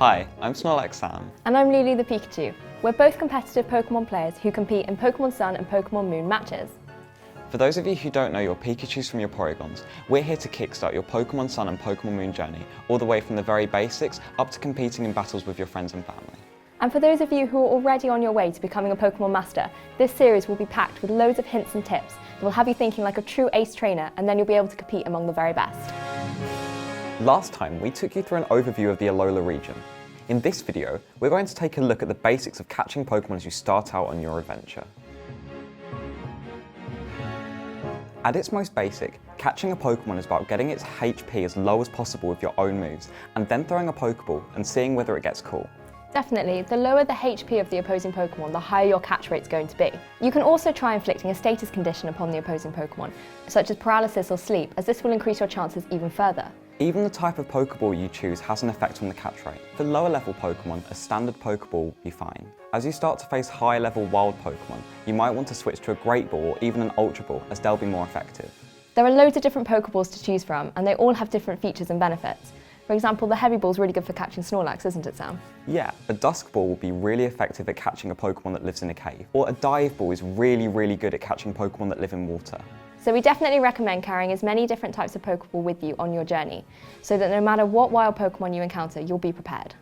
Hi, I'm Snorlax Sam. And I'm Loulou the Pikachu. We're both competitive Pokémon players who compete in Pokémon Sun and Pokémon Moon matches. For those of you who don't know your Pikachus from your Porygons, we're here to kickstart your Pokémon Sun and Pokémon Moon journey, all the way from the very basics up to competing in battles with your friends and family. And for those of you who are already on your way to becoming a Pokémon master, this series will be packed with loads of hints and tips that will have you thinking like a true ace trainer, and then you'll be able to compete among the very best. Last time, we took you through an overview of the Loulou region. In this video, we're going to take a look at the basics of catching Pokémon as you start out on your adventure. At its most basic, catching a Pokémon is about getting its HP as low as possible with your own moves, and then throwing a Pokéball and seeing whether it gets caught. Definitely, the lower the HP of the opposing Pokémon, the higher your catch rate's going to be. You can also try inflicting a status condition upon the opposing Pokémon, such as paralysis or sleep, as this will increase your chances even further. Even the type of Pokéball you choose has an effect on the catch rate. For lower level Pokemon, a standard Pokéball will be fine. As you start to face higher level wild Pokemon, you might want to switch to a Great Ball or even an Ultra Ball, as they'll be more effective. There are loads of different Pokeballs to choose from, and they all have different features and benefits. For example, the Heavy Ball is really good for catching Snorlax, isn't it, Sam? Yeah, a Dusk Ball will be really effective at catching a Pokemon that lives in a cave, or a Dive Ball is really good at catching Pokemon that live in water. So we definitely recommend carrying as many different types of Pokeball with you on your journey, so that no matter what wild Pokemon you encounter, you'll be prepared.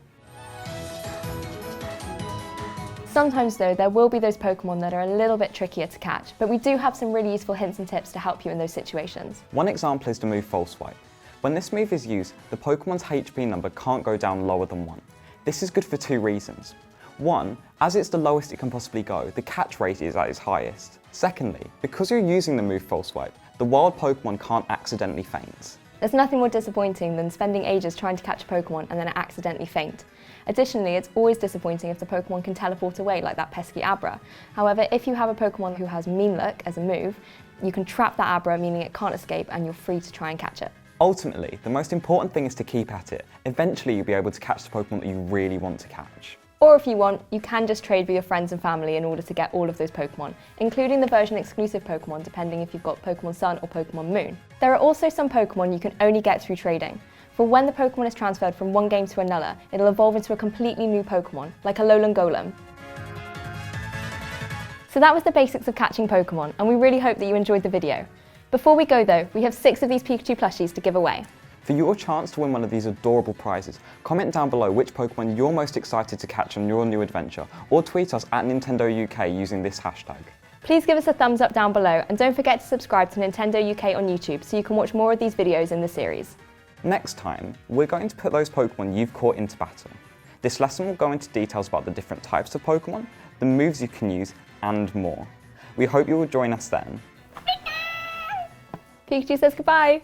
Sometimes though, there will be those Pokemon that are a little bit trickier to catch, but we do have some really useful hints and tips to help you in those situations. One example is the move False Swipe. When this move is used, the Pokemon's HP number can't go down lower than 1. This is good for 2 reasons. 1, as it's the lowest it can possibly go, the catch rate is at its highest. Secondly, because you're using the move False Swipe, the wild Pokemon can't accidentally faint. There's nothing more disappointing than spending ages trying to catch a Pokemon and then it accidentally faint. Additionally, it's always disappointing if the Pokemon can teleport away like that pesky Abra. However, if you have a Pokemon who has Mean Look as a move, you can trap that Abra, meaning it can't escape, and you're free to try and catch it. Ultimately, the most important thing is to keep at it. Eventually, you'll be able to catch the Pokemon that you really want to catch. Or if you want, you can just trade with your friends and family in order to get all of those Pokemon, including the version exclusive Pokemon, depending if you've got Pokémon Sun or Pokémon Moon. There are also some Pokemon you can only get through trading. For when the Pokemon is transferred from one game to another, it'll evolve into a completely new Pokemon, like a Alolan Golem. So that was the basics of catching Pokemon, and we really hope that you enjoyed the video. Before we go though, we have 6 of these Pikachu plushies to give away. For your chance to win one of these adorable prizes, comment down below which Pokemon you're most excited to catch on your new adventure, or tweet us at Nintendo UK using this hashtag. Please give us a thumbs up down below, and don't forget to subscribe to Nintendo UK on YouTube so you can watch more of these videos in the series. Next time, we're going to put those Pokemon you've caught into battle. This lesson will go into details about the different types of Pokemon, the moves you can use, and more. We hope you will join us then. Pikachu says goodbye!